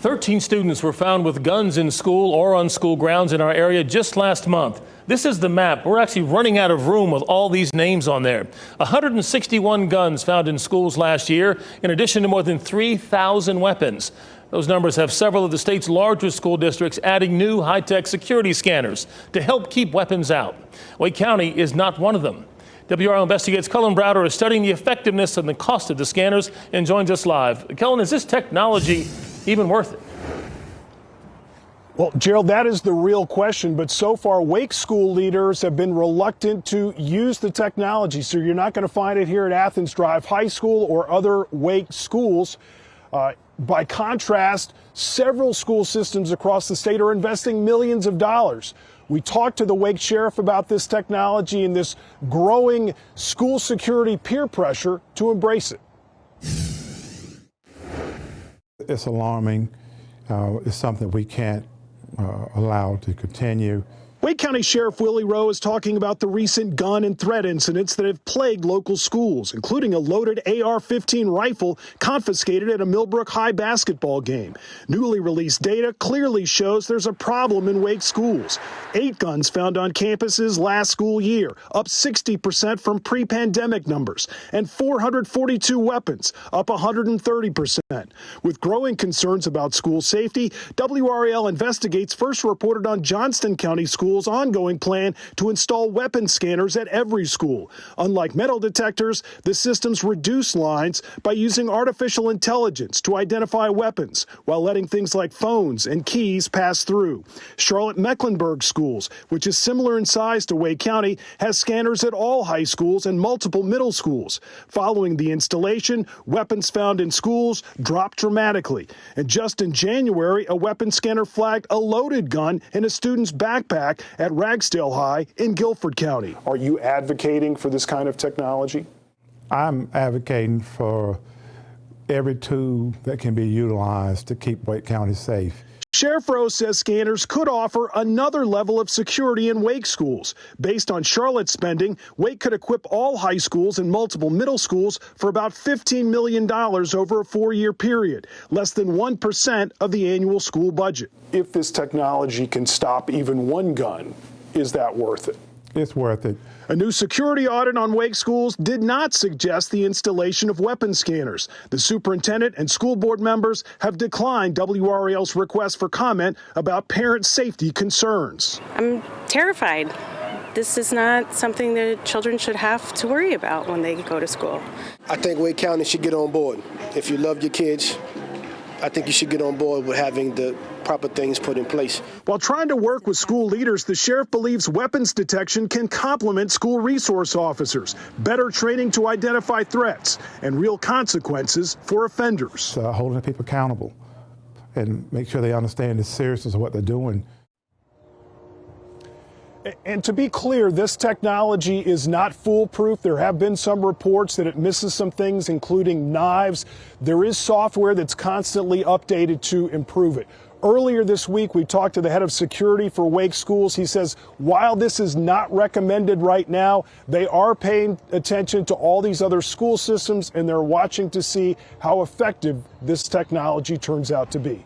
13 students were found with guns in school or on school grounds in our area just last month. This is the map. We're actually running out of room with all these names on there. 161 guns found in schools last year, in addition to more than 3,000 weapons. Those numbers have several of the state's largest school districts adding new high-tech security scanners to help keep weapons out. Wake County is not one of them. WRAL Investigates' Cullen Browder is studying the effectiveness and the cost of the scanners and joins us live. Cullen, is this technology even worth it? Well, Gerald, that is the real question. But so far, Wake school leaders have been reluctant to use the technology. So you're not going to find it here at Athens Drive High School or other Wake schools. By contrast, several school systems across the state are investing millions of dollars. We talked to the Wake Sheriff about this technology and this growing school security peer pressure to embrace it. It's alarming. It's something we can't allow to continue. Wake County Sheriff Willie Rowe is talking about the recent gun and threat incidents that have plagued local schools, including a loaded AR-15 rifle confiscated at a Millbrook High basketball game. Newly released data clearly shows there's a problem in Wake schools. 8 guns found on campuses last school year, up 60% from pre-pandemic numbers, and 442 weapons, up 130%. With growing concerns about school safety, WRAL Investigates first reported on Johnston County schools' ongoing plan to install weapon scanners at every school. Unlike metal detectors, the systems reduce lines by using artificial intelligence to identify weapons while letting things like phones and keys pass through. Charlotte-Mecklenburg Schools, which is similar in size to Wake County, has scanners at all high schools and multiple middle schools. Following the installation, weapons found in schools dropped dramatically. And just in January, a weapon scanner flagged a loaded gun in a student's backpack at Ragsdale High in Guilford County. Are you advocating for this kind of technology? I'm advocating for every tool that can be utilized to keep Wake County safe. Sheriff Rowe says scanners could offer another level of security in Wake schools. Based on Charlotte's spending, Wake could equip all high schools and multiple middle schools for about $15 million over a 4-year period, less than 1% of the annual school budget. If this technology can stop even one gun, is that worth it? It's worth it. A new security audit on Wake schools did not suggest the installation of weapon scanners. The superintendent and school board members have declined WRAL's request for comment about parent safety concerns. I'm terrified. This is not something that children should have to worry about when they go to school. I think Wake County should get on board. If you love your kids, I think you should get on board with having the proper things put in place. While trying to work with school leaders, the sheriff believes weapons detection can complement school resource officers, better training to identify threats, and real consequences for offenders. Holding people accountable and make sure they understand the seriousness of what they're doing. And to be clear, this technology is not foolproof. There have been some reports that it misses some things, including knives. There is software that's constantly updated to improve it. Earlier this week, we talked to the head of security for Wake schools. He says while this is not recommended right now, they are paying attention to all these other school systems, and they're watching to see how effective this technology turns out to be.